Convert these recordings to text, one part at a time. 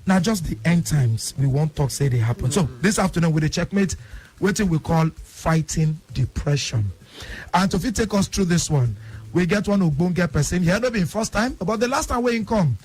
Now just the end times we won't talk say they happen. So this afternoon with the checkmate, what we call fighting depression. And to take us through this one, we get one Ogbonge person. He had not been first time, but the last time we come,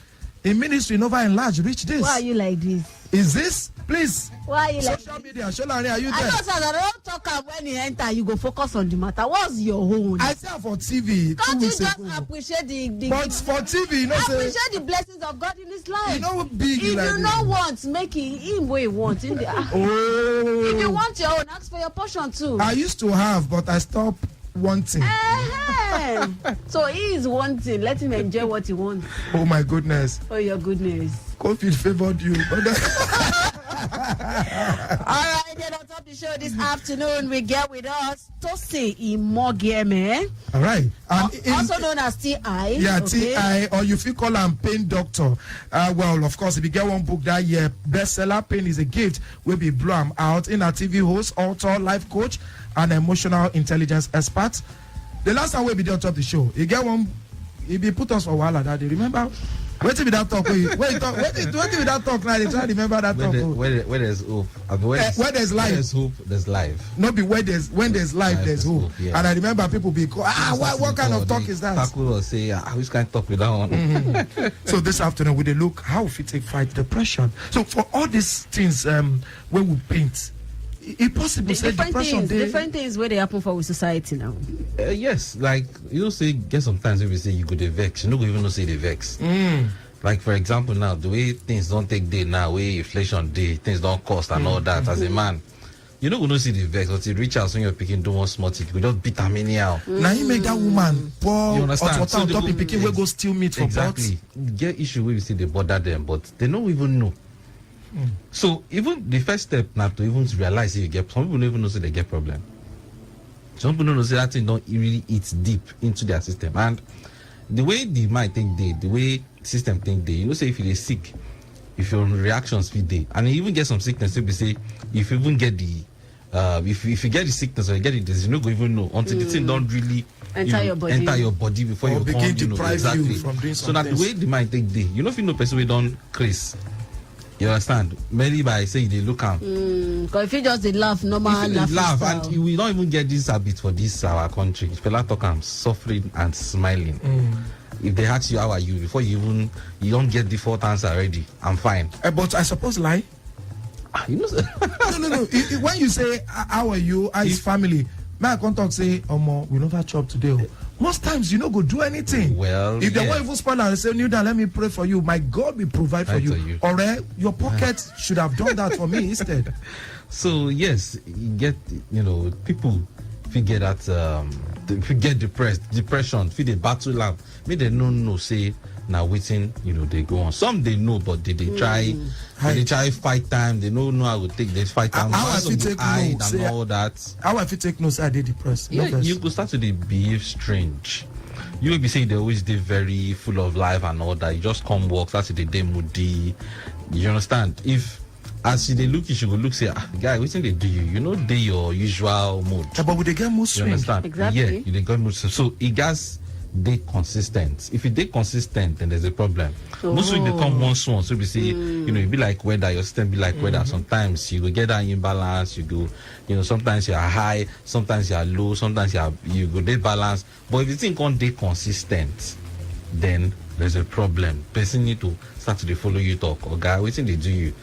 in ministry never enlarge reach this. Why are you like this? Is this? Please. Why are you like social media? Sholari, are you there? I know, sir, I don't talk about when you enter, you go focus on the matter. What's your own? I say for TV. Can't you just appreciate the but for TV, you know, appreciate the blessings of God in his life. You know, big. If like you don't want, make it him what you want. In the, If you want your own, ask for your portion too. I used to have, but I stopped wanting. So he is wanting. Let him enjoy what he wants. Oh my goodness. Oh your goodness. COVID favored you. Alright, then on top of the show this afternoon, we get with us Tosin Imogieme. Alright. Also known as T.I. Yeah, okay. T.I. or you feel call him Pain Doctor. Well, of course, if you get one book that year, bestseller, Pain is a Gift, will be blow him out in a TV host, author, life coach, and emotional intelligence expert. The last time we be there on top of the show, you get one, he be put us for a while that day. Remember? Wait till that talk. Wait till that talk now. They try to remember that talk. Where there's hope. Where there's life. Where there's hope, there's life. Not be when there's life, there's hope. Yeah. And I remember people be what kind of talk is that? People will say, which kind of talk with that one? Mm-hmm. So this afternoon we look how we take fight depression. So for all these things when we paint, it possible say depression different things where they happen for society now. Yes, like you know, say get sometimes if you say you go to vex, you don't even know say they vex. Like for example now, the way things don't take day now, way inflation day, things don't cost and all that. As a man, you know, we don't see the vex, but you reach out when you're picking do one small thing, you just beat them anyhow. Now you make that woman poor. You understand? So top picking we go steal meat for exactly. Get issue where you see they bother them, but they don't even know. So even the first step now to even realize you get, some people don't even know say they get problem. Some people don't know say that thing don't really eat deep into their system. And the way the mind think they, the way system think they, you know, say if you're sick, if your reactions feed day, and you even get some sickness, so say if you even get the if you get the sickness or you get the disease, you don't even know until the thing don't really enter your body before you begin to deprive exactly. you from doing so that things. the way the mind think they, you know, if you know person we don't craze. You understand? Mainly by saying they look out. Because if you just laugh, normal laugh, and we don't even get this habit for this our country. If people talk, I'm suffering and smiling. If they ask you how are you before you don't get the fourth answer already, I'm fine. But I suppose lie. You know, no. When you say how are you, how is family, my contact say, we never chop today. Most times you know go do anything. Well, if they won't even spoil and say, Newdan, let me pray for you. My God will provide for you. Or your pocket should have done that for me instead. So yes, you get, you know, people figure that if you get depression, feel the battle up. Maybe they don't know say now waiting, you know, they go on. Some they know, but they try they try fight time, they don't know how to take this fight time. How I fit take notes and all that. How I fit take notes I did depressed. Yeah, you could start to behave strange. You will be saying they always did very full of life and all that. You just come work, that's the day moody. You understand? If as they look, you should go look, say, guy, what they do you know, they your usual mood. Yeah, but with the game mood swing. You understand? Exactly. Yeah, you get mood swing. So it gets they consistent. If it they consistent, then there's a problem. Most week they come once, so we say, you know, it be like weather, your system be like weather. Sometimes you will get that imbalance, you go, you know, sometimes you are high, sometimes you are low, sometimes you go they balance. But if you think on they consistent, then there's a problem. Person need to start to follow you talk. Or guy, what thing they do you?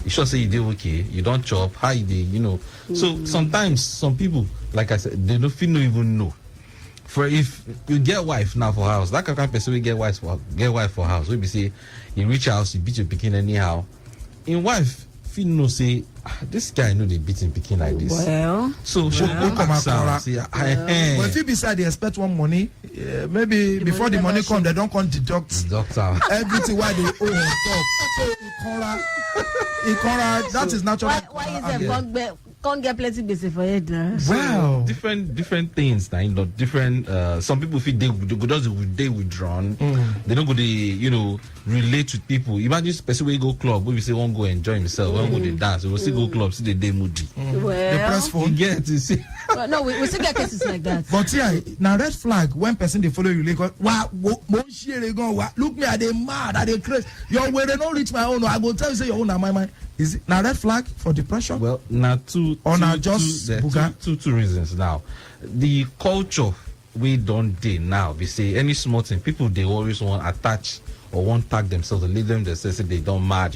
You should say you do okay, you don't chop, how you do, you know. So sometimes some people, like I said, they don't even know. For if you get wife now for house, that kind of person will get wife for house. We be say you reach house, you beat your pikin anyhow. In wife, feel no say this guy know they beat him pikin like this. Well, so she come out say, but if you beside they expect one money, maybe before the money come, they don't come deduct everything why they owe on top. So Ikora, that is natural. Why is it can't get plenty busy for it now? Wow. Different things now, you know, different some people feel they withdrawn. They don't go you know, relate with people. Imagine especially when you go club, when we say one go enjoy himself, one go they dance, we will still go club, see the day moody. Well, the press phone. You get to see Well, no, we still get cases like that. But yeah, now red flag when person they follow you, like, wow, look me, are they mad? Are they crazy? Your way they don't reach my own. I go tell you say your own are my mind. Is it now red flag for depression? Well, now two reasons now. The culture we don't do now. We say any small thing, people they always want attach or want tag themselves or leave them themselves say they don't mad,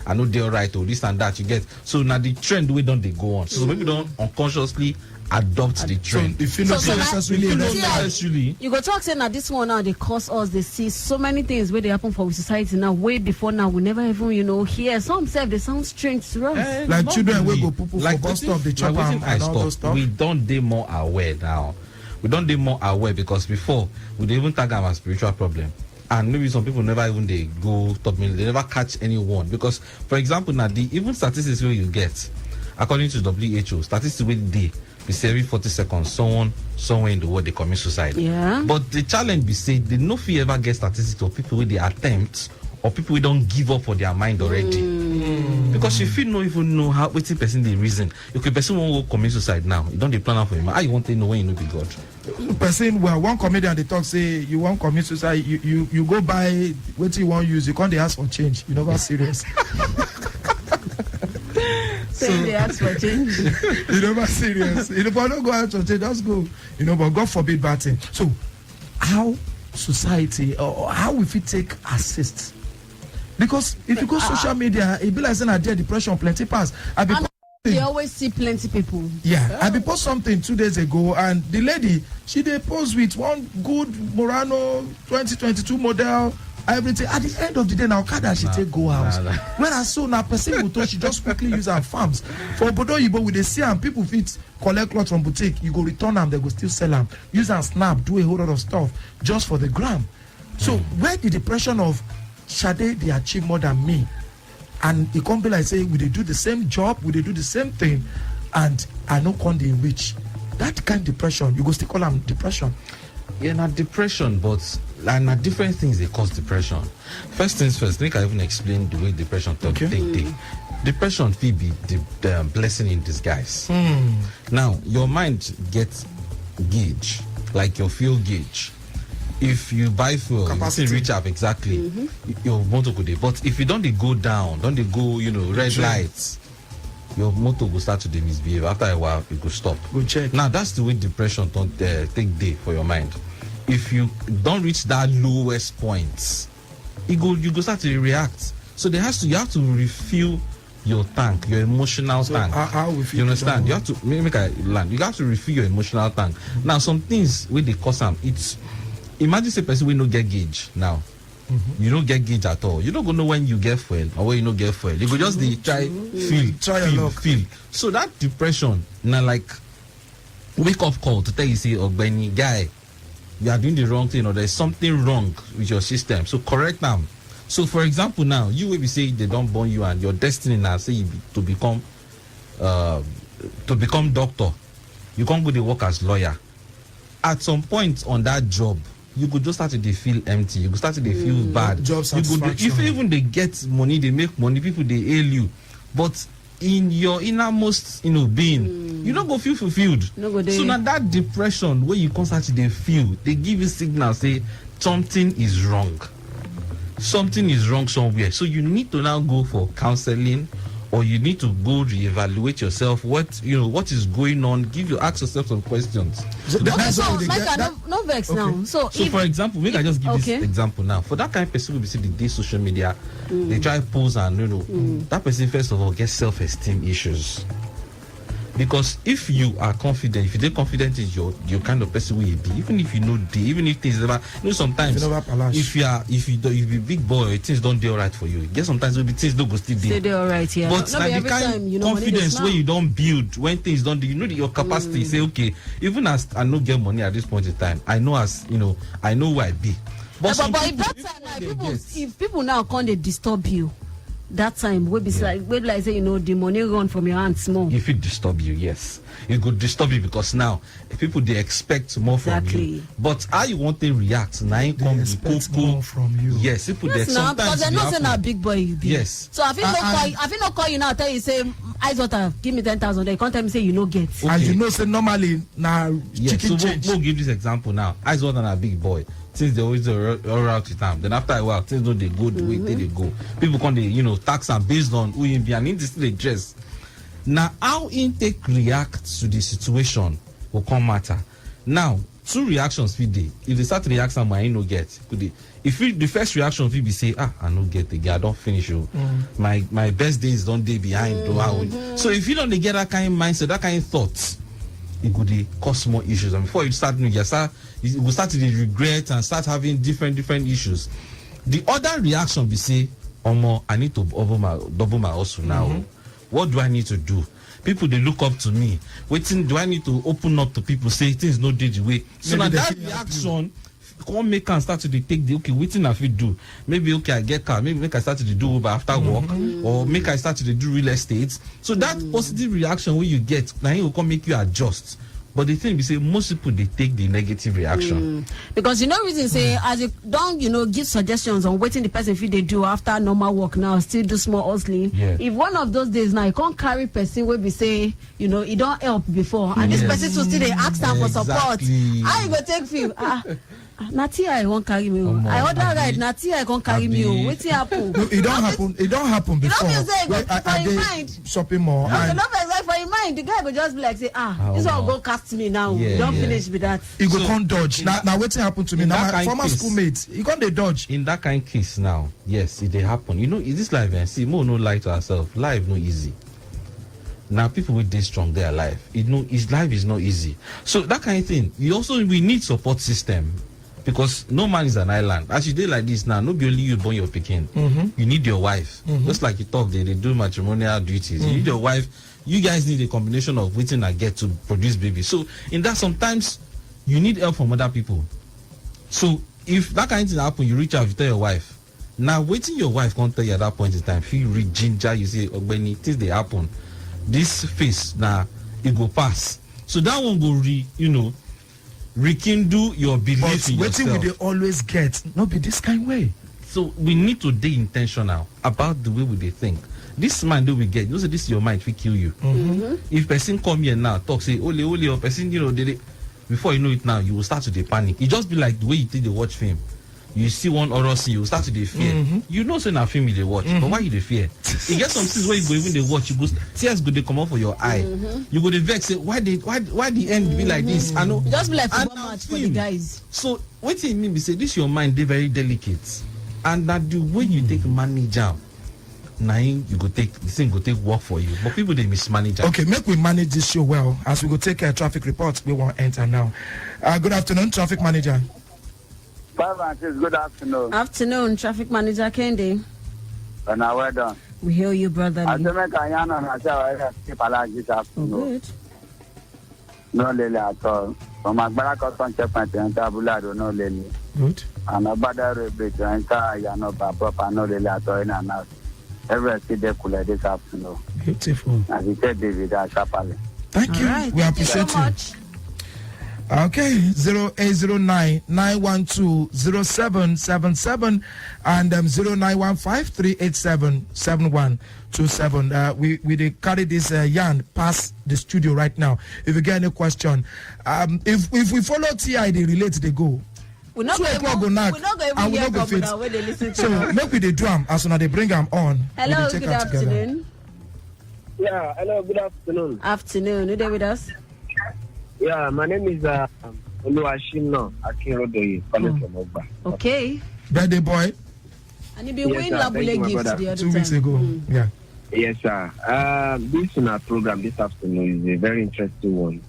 I know they're right or this and that you get. So now the trend we don't they go on. So maybe don't unconsciously adopt the trend. So if you not necessarily, you go talk saying that this one now they cause us, they see so many things where they happen for society now. Way before now, we never even hear. Some say they sound strange to us. Like children will go poo like for bus stop, they chop and all those stuff. We don't be more aware now. We don't be more aware because before we don't even tag them as spiritual problem. And maybe some people never even they go top million, they never catch anyone. Because for example now the even statistics where you get, according to WHO, statistics where they say every 40 seconds somewhere in the world they commit suicide. Yeah. But the challenge be say they no fit ever get statistics of people where they attempt or people who don't give up for their mind already. Because if you don't even know how waiting person the reason, if a person won't go commit suicide now, you don't plan for him. How you want to know when you know be God? Person one comedian they talk say you want commit suicide, you go buy what you want use, you can't ask for change. You never serious. Saying they ask for change. You never serious. If I don't go out for change, that's good. But God forbid bad thing. So how society or how we fit take assist? Because if you go social media, it be like saying I did depression plenty pass. They always see plenty people. Yeah, I be post something 2 days ago, and the lady she they pose with one good Murano 2022 model, everything. At the end of the day, now Kada she take go house. Whereas so now person will she just quickly use her farms for Bodo Yibo with the see and people fit collect clothes from boutique. You go return them, they go still sell them. Use and snap, do a whole lot of stuff just for the gram. So where the depression of Shade they achieve more than me? And it can't be like say we they do the same job, we they do the same thing, and I no con they reach. That kind of depression, you go still call them depression. Yeah, not depression, but not different things they cause depression. First things first, I think I even explain the way depression take. Depression will be the blessing in disguise. Now, your mind gets gauge, like your fuel gauge. If you buy fuel, capacity. You see reach up exactly, your motor could. But if you don't go down, don't go, red lights, your motor will start to misbehave. After a while, it will stop. Go check. Now that's the way depression don't take day for your mind. If you don't reach that lowest point, you go start to react. So you have to refill your tank, your emotional tank. How we feel? You understand? You have to make a land. You have to refill your emotional tank. Now some things where they cause them, it's imagine say person we no get gauge now. You don't get gauge at all. You don't go know when you get fuel or when you don't get fuel. You go just feel. So that depression now like wake up call to tell you say Benny guy, you are doing the wrong thing or there's something wrong with your system. So correct them. So for example now you will be saying they don't born you and your destiny now say you to become doctor. You can't go to work as lawyer. At some point on that job, you could just start to feel empty. You could start to feel bad. Job satisfaction. If even they get money, they make money, people they hail you. But in your innermost, being, you don't go feel fulfilled. So now that depression where you constantly feel, they give you signals, say something is wrong. Something is wrong somewhere. So you need to now go for counseling, or you need to go reevaluate yourself. What is going on? Ask yourself some questions. No vex now. So for example, I just give this example now. For that kind of person who be see the day social media, they try pose and that person first of all gets self-esteem issues. Because if you are confident, if you're confident in your kind of person who you be, even if you know even if things never, sometimes if you be big boy, things don't do alright for you. Guess sometimes will be things don't go still do. Stay alright, yeah. But the kind of confidence where you don't build when things don't do, that your capacity say okay, even as I no get money at this point in time, I know I know where I be. But if people now can't they disturb you, that time will be like say the money run from your hands small. If it disturb you, yes, it could disturb you because now people they expect more from you. But how you want to react? Now you come expect more from you. Yes, people Yes, they now, sometimes because they're not saying a big boy you be. Yes. So I feel not call you now. Tell you say ice water, give me 10,000. They can't tell me say you no get. Okay. And you know say normally now chicken so change. we'll give this example now. Ice water and a big boy. Since they always all out with time. Then after a while, things don't they go the way they go. People can tax them based on who in be and in this they dress. Now how intake reacts to the situation will come matter. Now, two reactions fit dey. If they start to react somewhere, I no get. If the first reaction will be say, I no get again, I don't finish you. My best days don't day behind. So if you don't get that kind of mindset, that kind of thoughts, it could cause more issues. And before you start you will start to regret and start having different issues. The other reaction be say, I need to double my hustle now. What do I need to do? People they look up to me. Waiting, do I need to open up to people? Say things no did the way. So now that reaction come make and start to take the waiting I fit do. Maybe I get car, maybe make I start to do Uber after work, or make I start to do real estate. So that positive reaction when you get, now it will come make you adjust. But the thing we say most people they take the negative reaction because reason say as you don't give suggestions on waiting the person if they do after normal work now still do small hustling. If one of those days now you can't carry person where we say it don't help before and this person to still they ask them for support. How you go take feel? Nati I won't carry me. I order ride. Nati I can't carry me. What's happen? No, it don't happen. It don't happen before. You don't say for your mind. Shopping mall. No, you don't like for your mind. The guy will just be like say, this one go cast me now. Don't finish with that. He go can't dodge. Now what's happened to me? Now my former schoolmates, he can't they dodge. In that kind of case now, yes, it they happen. Is this life and see more no lie to ourselves. Life no easy. Now people with this strong their life. His life is not easy. So that kind of thing. We need support system. Because no man is an island. As you do like this now, not only you born your picking. You need your wife. Just like you talk, they do matrimonial duties. You need your wife. You guys need a combination of waiting and get to produce baby. So in that sometimes you need help from other people. So if that kind of thing happen, you reach out, you tell your wife. Now waiting your wife can't tell you at that point in time. If you read ginger, you say, Ogbeni, things they happen. This face now it go pass. So that one go rekindle your belief in yourself. But we always get not be this kind of way. So we need to be intentional about the way we think. This mind that we get, say this is your mind, will kill you. If person come here now, talk say ole or person, before you know it now, you will start to panic. It just be like the way you think they watch film. You see one horror scene, you will start to fear. You know say na film they watch, but why you fear? You get some scenes where you go even they watch, you go tears go they come out for your eye. You go they vex say why the end be like this? I know. Just be like football match for the guys. So what it mean be say this your mind they very delicate, and that the way you take manage am, now you go take the thing go take work for you. But people they mismanage. Okay, make we manage this show well as we go take traffic reports. We won't enter now. Good afternoon, traffic manager. Good afternoon. Afternoon, traffic manager Kendi. And well done. We hear you, brother. I make a this afternoon. Good. No lily at all. From my back on checkpoint and tabulado, no lily. Good. And a better bit to enter Yano proper no lily at all in and out. Every day cool this afternoon. Beautiful. As you said, David, sharply. Thank you. Right. We Thank appreciate you so much. Okay, 0809-912-0777 and 0915-387-7127. We they carry this yarn past the studio right now. If you get any question, if we follow TI, they relate, they go. We're not going to hear from when they listen to So make we the drum as soon as they bring them on. Hello, good afternoon. Yeah, hello, good afternoon. Afternoon, who there with us? Yeah, my name is Oluwashino Akinrodoye, calling from Ogba. Okay. Birthday boy. And you been winning Labule gifts the other 2 weeks ago. Yeah. Yes, sir. This in our program this afternoon is a very interesting one.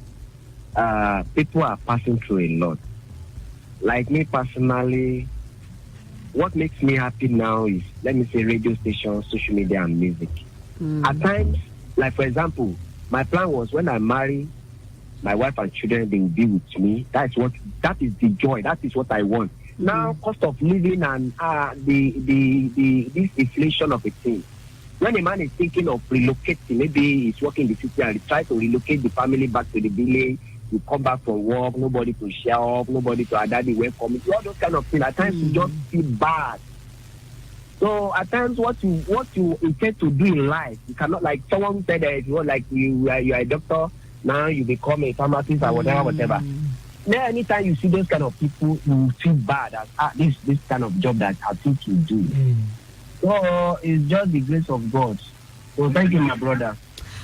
People are passing through a lot. Like me personally, what makes me happy now is, let me say, radio stations, social media, and music. At times, like for example, my plan was when I marry, my wife and children, they will be with me. That is the joy. That is what I want. Now, cost of living and this inflation of a thing, when a man is thinking of relocating, maybe he's working in the city and he tries to relocate the family back to the village, you come back from work, nobody to share up, nobody to daddy welcome, all those kind of things. At times you just feel bad. So at times what you intend to do in life, you cannot, like someone said that you are a doctor, now you become a pharmacist or whatever. Now anytime you see those kind of people, you feel bad at this kind of job that I think you do. So it's just the grace of God. So thank you, my brother.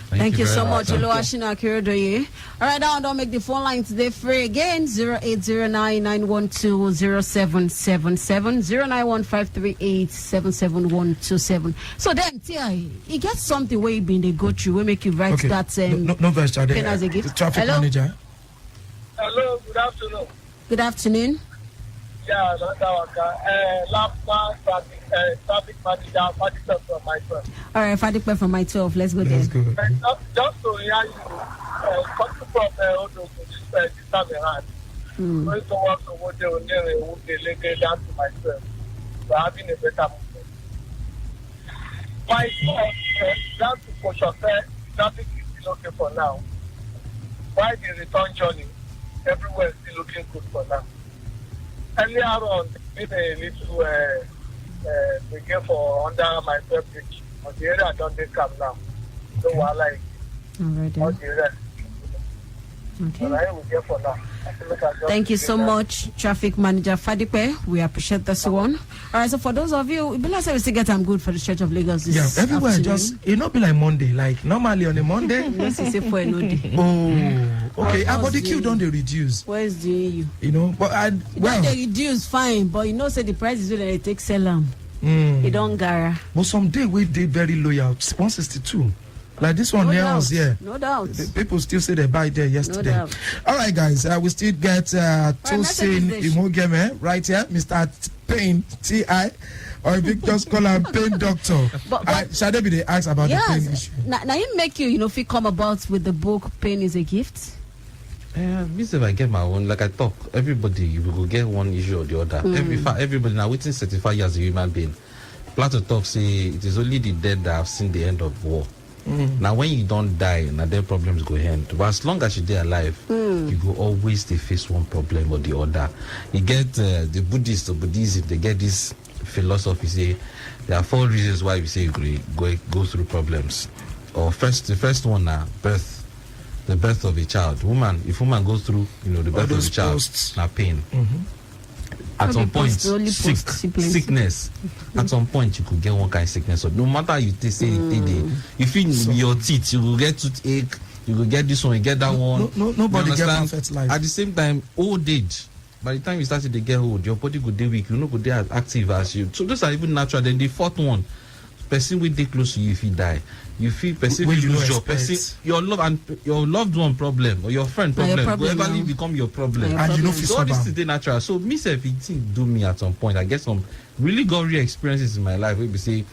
Thank you so much, Oluwashina Akirodoye. All right, now don't make the phone line today free again. 0809-912-0777, 091-538-77127. So then, T.I., you get something where you been they go through, where make you write that no verse, pen as a gift. The traffic manager. Hello, good afternoon. Good afternoon. Yeah, last man, traffic manager, Fadipe from my 12. All right, Fadipe from my 12. Let's go there. Just to hear you, talking from Odo, this time around. Going to work to what they will down to myself. We're having a better movement. My down to Koshofe, traffic is still okay for now. Why the return journey? Everywhere is still looking good for now. Earlier on, did a little begin for under my bridge. On the area, I don't come now. So I like all the rest. Okay. Right, we get for now. Thank you so much, Traffic Manager Fadipe. We appreciate this one. All right, so for those of you, we still get them good for the Church of Lagos this everywhere afternoon. just it not be like Monday. Like normally on a Monday. Yes, it's for no day. Oh, okay. But the queue don't they reduce? Where's the EU? You know, but they reduce fine, but you know, say the price is when they take sell them. It don't gara. But some day we did very loyal. 162. Like this one here was here. No doubt. People still say they buy there yesterday. No doubt. All right, guys. We still get Tosin Imogeme right here, Mr. Pain T.I. Or Vic just call him Pain Doctor. Shall they be the ask about the pain issue? Now you make you if you come about with the book Pain is a Gift. If I get my own, like I talk, everybody will get one issue or the other. Everybody now waiting 35 years as a human being. Plato talk say it is only the dead that have seen the end of war. Now when you don't die, now their problems go end. But as long as you're alive, you go always they face one problem or the other. You get the Buddhists or Buddhism, they get this philosophy say there are 4 reasons why we say you go through problems. Or the first one now birth. The birth of a child. If woman goes through, the birth of a child, now pain. At some point, sickness. At some point, you could get one kind of sickness. So no matter how you say you feel your teeth, you will get toothache, you will get this one, you get that one. Nobody get perfect life. At the same time, old age. By the time you start to get old, your body could be weak. You know, could be as active as you. So those are even natural. Then the fourth one, person will take close to you if you die. You feel person will lose your person, your loved one problem or your friend problem will ever become your problem. And you know, so all this is natural. So me self, it do me at some point. I get some really gory experiences in my life where we say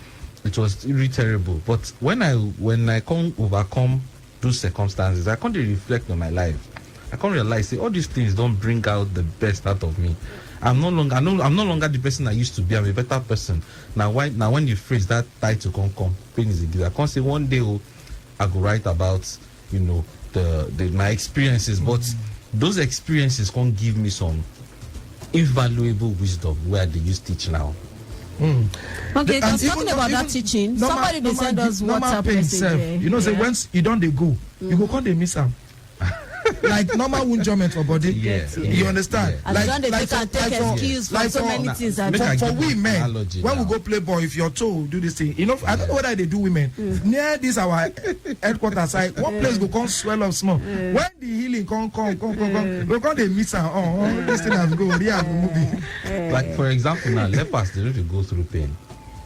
it was really terrible. But when I come overcome those circumstances, I can't really reflect on my life. I can't realize say all these things don't bring out the best out of me. I'm no longer the person I used to be. I'm a better person. Now when you phrase that title come, pain is a gift. I can't say one day I go write about, my experiences, but those experiences can't give me some invaluable wisdom where they use teach now. Okay, talking about that teaching, somebody they send us WhatsApp message. Say once you don't they go, you go can't they miss them. Like normal wound for body. You understand? Like they take excuse for so many things. For women, when we go play ball, if you're told do this thing, I don't know whether they do women. Near this our headquarters side, one place go come swell up small. When the healing come, we can't they miss her. This thing has go real movie. Like for example now, lepers they need to go through pain.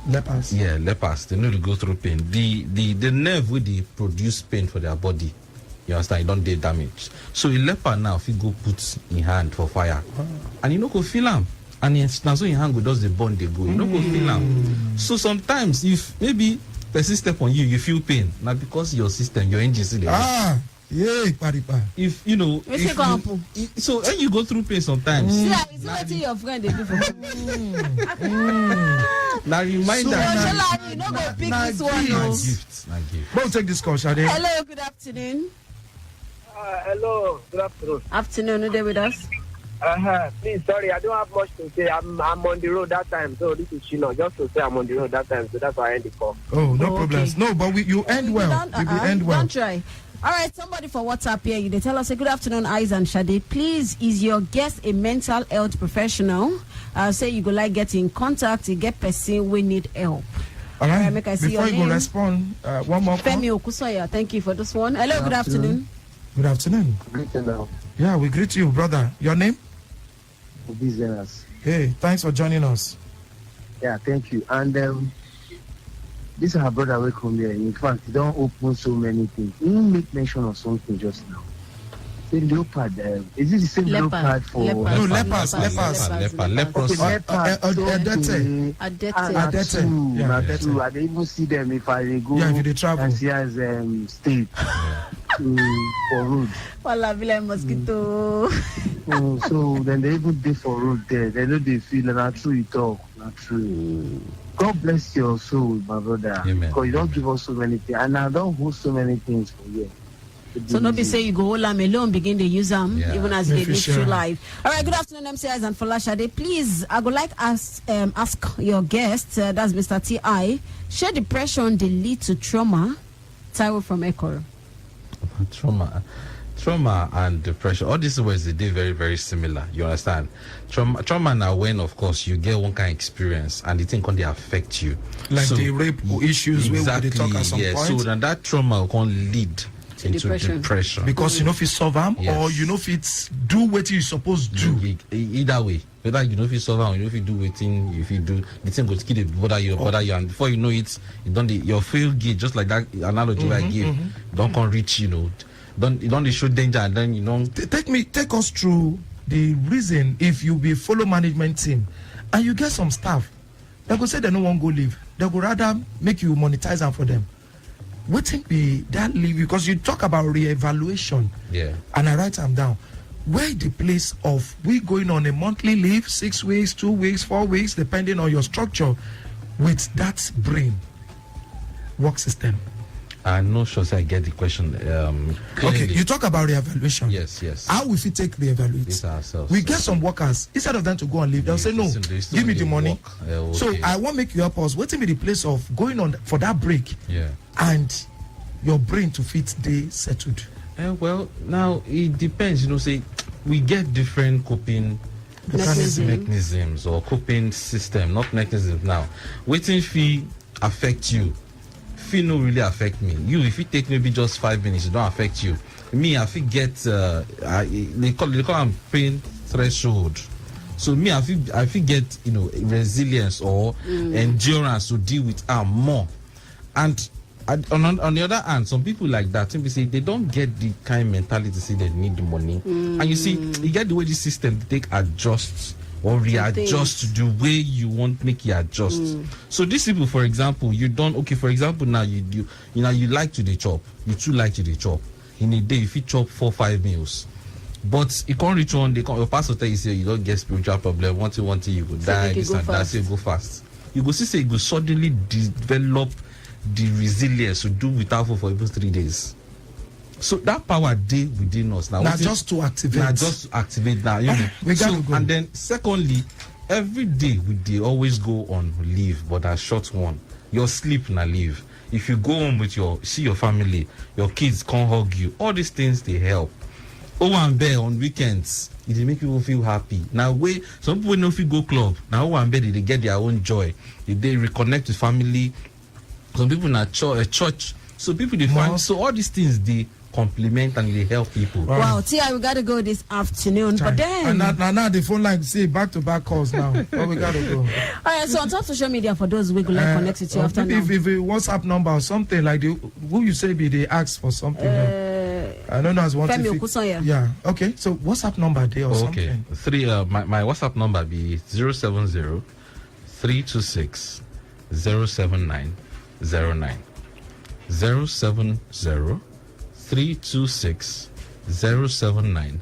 Lepers. Yeah, lepers they need to go through pain. The nerve will they produce pain for their body. You understand? You don't do damage. So a leper now, if you go put in hand for fire, and you know go feel them, and now so in hand go does the burn they go. You know go feel them. So sometimes if maybe person step on you, you feel pain. Now because your system, your engine is there. Yeah, paripa. If you know, Wetin if go you, happen? so when you go through pain sometimes, See what your friend dey do for now reminder. you no go pick na this one gift. o. Gift. Don't take this call, Shade. Hello, good afternoon. Hello, good afternoon. Afternoon, who dey with us? Please, sorry, I don't have much to say. I'm on the road that time, so this is Shino. Just to say I'm on the road that time, so that's why I end the call. Oh, no Oh, problems. okay. No, but you end well. You will end well. Don't try. All right, somebody for WhatsApp here. They tell us, good afternoon, Eyes and Shade. Please, is your guest a mental health professional? Say you go like get in contact, you get person we need help. All right. Make I see Before your you go name. respond, one more call. Femi Okusoya, thank you for this one. Hello, good afternoon. Good afternoon. Greeting now. Yeah, we greet you, brother. Your name? Business. Hey, thanks for joining us. Yeah, thank you. And this is our brother will come here. In fact, he don't open so many things. He make mention of something just now. The leopard. Is it the same leopard for? No, lepers. Leprosy. Okay, leopard. Adete. Adete. Yeah, Adete. I dey even see them if I go. Yeah, if they travel. And see as state for road. Wala be like mosquito. So then they even dey for road there. They know they feel na true you talk. Not true. God bless your soul, my brother. Amen. Because you don't give us so many things, and I don't hold so many things for you. So no be say you go hold am alone, begin to use them, Yeah. even as they live Efficient. through life. All right, good afternoon, MCIs and Folashade. Please, I would like ask your guest, that's Mr. T.I., should depression dey lead to trauma? Taiwo from Ekoro. Trauma and depression, all these words they dey very, very similar. You understand? Trauma now when of course you get one kind of experience and the thing can they affect you. Like So, the rape issues where exactly, we dey talk at some yeah. point. So then that trauma can lead into depression. Because you know if it's solve them Yes. or you know if it's do what you supposed to do. Either way, whether you know if you solve or you know if you do waiting, if you do the thing goes kill it bother you, and before you know it, you don't your field gate just like that analogy I give, don't come reach, you know, you don't show danger and then you know. Take us through the reason if you be follow management team and you get some staff, they go say they no want go leave. They go rather make you monetize them for them. What think be that leave? Because you talk about re-evaluation. Yeah. And I write them down. Where the place of we going on a monthly leave, 6 weeks, 2 weeks, 4 weeks, depending on your structure, with that brain work system. I'm not sure I get the question. Okay, Clearly. you talk about re-evaluation. Yes. How will we take re-evaluate? It's ourselves. We get some workers, instead of them to go and leave, they'll say, no, They still give me need the to money. work. Okay. So I want to make you help us. What's in the place of going on for that break Yeah. and your brain to fit the settled? Well, now it depends. You know, say we get different coping mechanisms or coping system, not mechanisms. Now, waiting fee affect you. Fee no really affect me. You, if you take maybe just 5 minutes, it don't affect you. Me, I feel get they call them pain threshold. So me, I feel get resilience or endurance to deal with more. And on the other hand, some people like that simply say they don't get the kind of mentality to say they need the money. And you see, you get the way the system take adjusts or readjust to the way you want make it adjust. So these people, for example, you don't for example now you like to the chop, you too like to the chop. In a day, if you chop 4-5 meals, but you can't reach one day. Your pastor tell you say you don't get spiritual problem. One thing you go die. This and that. Say go fast. You go see say you go suddenly develop the resilience to do without food for even 3 days. So that power day within us now. Just to activate. Now, you know. We got to go. And then secondly, every day we always go on leave, but a short one. Your sleep na leave. If you go home with see your family, your kids can't hug you. All these things they help. And bear on weekends, it make people feel happy. Now, some people know if you go club. Now, and bear they get their own joy. They reconnect with family. Some people na church. So people they find. So all these things they complement and they help people. Wow, Tia, we gotta go this afternoon. But then now the phone line say back-to-back calls now. But we gotta go. all right, so on top social media for those we go like connect with you after now. If a WhatsApp number or something like who you say be they ask for something. I don't know as one. Femi Okusoya. Yeah. Okay. So WhatsApp number there or something. My WhatsApp number be 070 326 07909. 070 326-07909.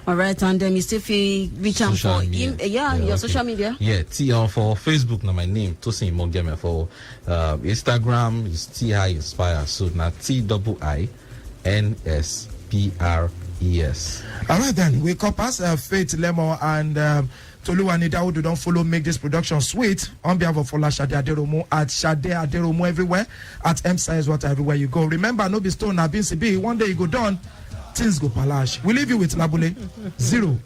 All right, and then you still feel reach out for him. Your okay. social media. Yeah, for Facebook, now my name Tosin Imogeme. For Instagram is T.I. Inspire. So now TIINSPRES. All right, then we compass Faith Lemon and Toluwani Dawodu. Don't follow make this production sweet on behalf of Ola Shade Aderomo at Shade Aderomo everywhere at M-Size Water everywhere you go. Remember, no be stone, na CB. One day you go done, things go palash. We leave you with Labule 0.